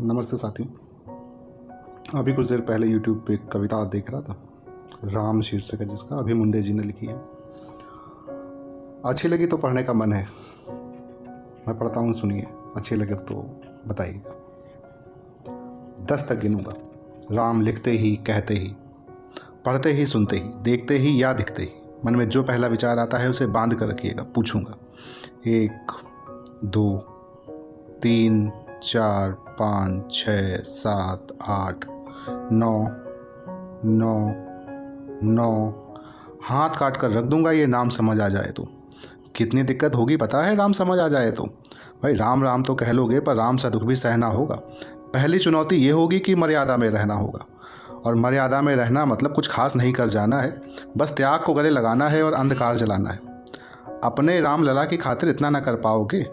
नमस्ते साथियों। अभी कुछ देर पहले यूट्यूब पे एक कविता देख रहा था, राम शीर्षक है जिसका, अभी मुंडे जी ने लिखी है। अच्छी लगी तो पढ़ने का मन है, मैं पढ़ता हूँ, सुनिए। अच्छी लगे तो बताइएगा। 10 तक गिनूंगा। राम लिखते ही, कहते ही, पढ़ते ही, सुनते ही, देखते ही या दिखते ही, मन में जो पहला विचार आता है उसे बांध कर रखिएगा। पूछूंगा 1 2 3 4 5 6 7 8 9 9 9 हाथ काट कर रख दूंगा ये नाम समझ आ जाए तो। कितनी दिक्कत होगी पता है राम समझ आ जाए तो। भाई राम राम तो कह लोगे पर राम सा दुख भी सहना होगा। पहली चुनौती ये होगी कि मर्यादा में रहना होगा, और मर्यादा में रहना मतलब कुछ खास नहीं कर जाना है, बस त्याग को गले लगाना है और अंधकार जलाना है। अपने राम लला की खातिर इतना न कर पाओगे,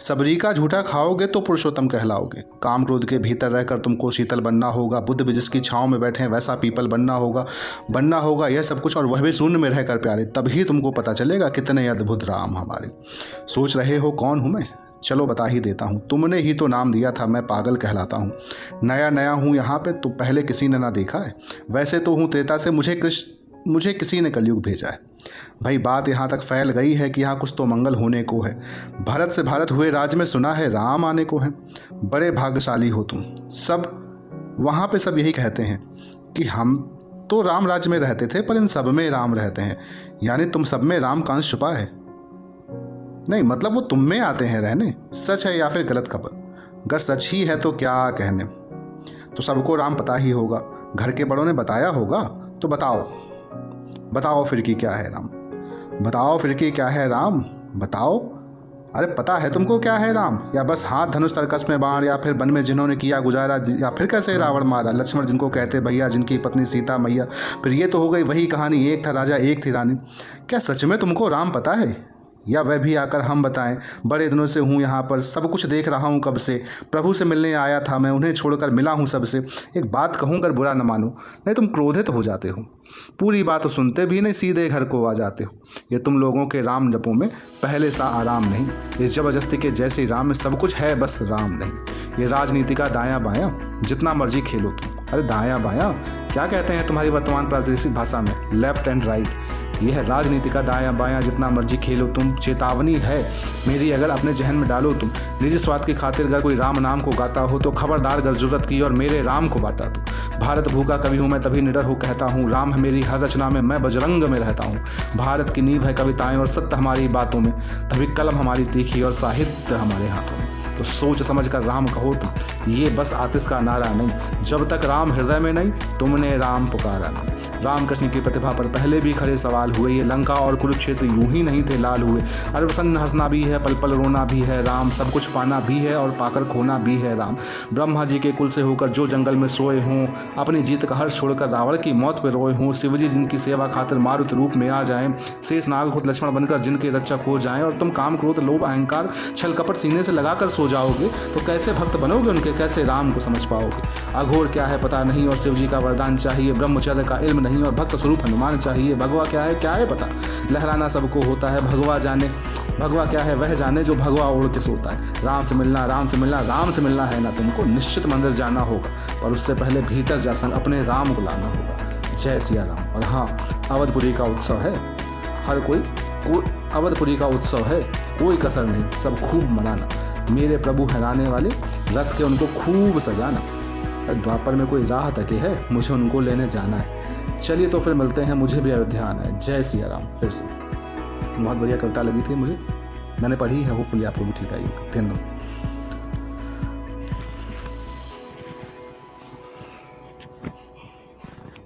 सबरी का झूठा खाओगे तो पुरुषोत्तम कहलाओगे। काम क्रोध के भीतर रहकर तुमको शीतल बनना होगा, बुद्ध भी जिसकी छाँव में बैठे वैसा पीपल बनना होगा यह सब कुछ, और वह भी शून्य में रहकर प्यारे। तभी तुमको पता चलेगा कितने अद्भुत राम हमारे। सोच रहे हो कौन हूँ मैं? चलो बता ही देता हूँ। तुमने ही तो नाम दिया था, मैं पागल कहलाता हूँ। नया नया हूँ यहाँ पे, तो पहले किसी ने ना देखा है। वैसे तो हूँ त्रेता से, मुझे किसी ने कलयुग भेजा है। भाई बात यहाँ तक फैल गई है कि यहाँ कुछ तो मंगल होने को है। भारत से भारत हुए राज में सुना है राम आने को है। बड़े भाग्यशाली हो तुम सब। वहाँ पे सब यही कहते हैं कि हम तो राम राज्य में रहते थे, पर इन सब में राम रहते हैं। यानी तुम सब में राम का अंश छुपा है। नहीं मतलब वो तुम में आते हैं रहने। सच है या फिर गलत खबर? अगर सच ही है तो क्या कहने, तो सबको राम पता ही होगा। घर के बड़ों ने बताया होगा। तो बताओ फिर की क्या है राम? बताओ फिर की क्या है राम? बताओ। अरे पता है तुमको क्या है राम? या बस हाथ धनुष तरकस में बाण, या फिर वन में जिन्होंने किया गुजारा, या फिर कैसे रावण मारा, लक्ष्मण जिनको कहते भैया, जिनकी पत्नी सीता मैया। फिर ये तो हो गई वही कहानी, एक था राजा एक थी रानी। क्या सच में तुमको राम पता है, या वह भी आकर हम बताएं? बड़े दिनों से हूँ यहाँ पर, सब कुछ देख रहा हूँ कब से। प्रभु से मिलने आया था मैं, उन्हें छोड़कर मिला हूँ सबसे। एक बात कहूँ अगर बुरा न मानो, नहीं तुम क्रोधित हो जाते हो। पूरी बात तो सुनते भी नहीं, सीधे घर को आ जाते हो। ये तुम लोगों के राम जपों में पहले सा आराम नहीं। इस जबरदस्ती के जैसे राम में सब कुछ है, बस राम नहीं। ये राजनीति का दायां बायां जितना मर्जी खेलो तुम। अरे दायां बायां क्या कहते हैं तुम्हारी वर्तमान प्रादेशिक भाषा में? Left and right. यह है राजनीति का दायां बायां जितना मर्जी खेलो तुम। चेतावनी है मेरी, अगर अपने जहन में डालो तुम। निजी स्वार्थ की खातिर अगर कोई राम नाम को गाता हो तो खबरदार, अगर जरूरत की और मेरे राम को बांटा तो। भारत भूखा कवि हूँ मैं, तभी निडर हो कहता हूँ। राम है मेरी हर रचना में, मैं बजरंग में रहता हूँ। भारत की नींव है कविताएं और सत्य हमारी बातों में, तभी कलम हमारी तीखी और साहित्य हमारे हाथों में। तो सोच समझ कर राम कहो तुम, ये बस आतिश का नारा नहीं। जब तक राम हृदय में नहीं, तुमने राम पुकारा नहीं। रामकृष्ण की प्रतिभा पर पहले भी खड़े सवाल हुए। ये लंका और कुरुक्षेत्र यूं ही नहीं थे लाल हुए। अरे प्रसन्न हंसना भी है, पल पल रोना भी है राम। सब कुछ पाना भी है और पाकर खोना भी है राम। ब्रह्मा जी के कुल से होकर जो जंगल में सोए हों, अपनी जीत का हर्ष छोड़कर रावण की मौत पर रोए हों। शिवजी जिनकी सेवा खातिर मारुत रूप में आ जाएं, शेष नाग खुद लक्ष्मण बनकर जिनके रक्षक हो जाएं। और तुम काम क्रोध लोभ अहंकार छल कपट सीने से लगाकर सो जाओगे, तो कैसे भक्त बनोगे उनके, कैसे राम को समझ पाओगे? अघोर क्या है पता नहीं, और शिवजी का वरदान चाहिए। ब्रह्मचर्य का इल्म नहीं, और भक्त स्वरूप हनुमान चाहिए। भगवा क्या है पता, लहराना सबको होता है। भगवा क्या है वह जाने, जो भगवा ओढ़ के सोता है। राम से मिलना है ना तुमको, निश्चित मंदिर जाना होगा, पर उससे पहले भीतर जा संग अपने राम को लाना होगा। जय सिया राम। और हाँ, अवधपुरी का उत्सव है, अवधपुरी का उत्सव है, कोई कसर नहीं, सब खूब मनाना। मेरे प्रभु हराने वाले रथ के उनको खूब सजाना। द्वापर में कोई राह तके है, मुझे उनको लेने जाना है। चलिए तो फिर मिलते हैं, मुझे भी अयोध्या आना है। जय सिया राम। फिर से बहुत बढ़िया कविता लगी थी मुझे, मैंने पढ़ी है, होपफुली आपको भी ठीक आई। धन्यवाद।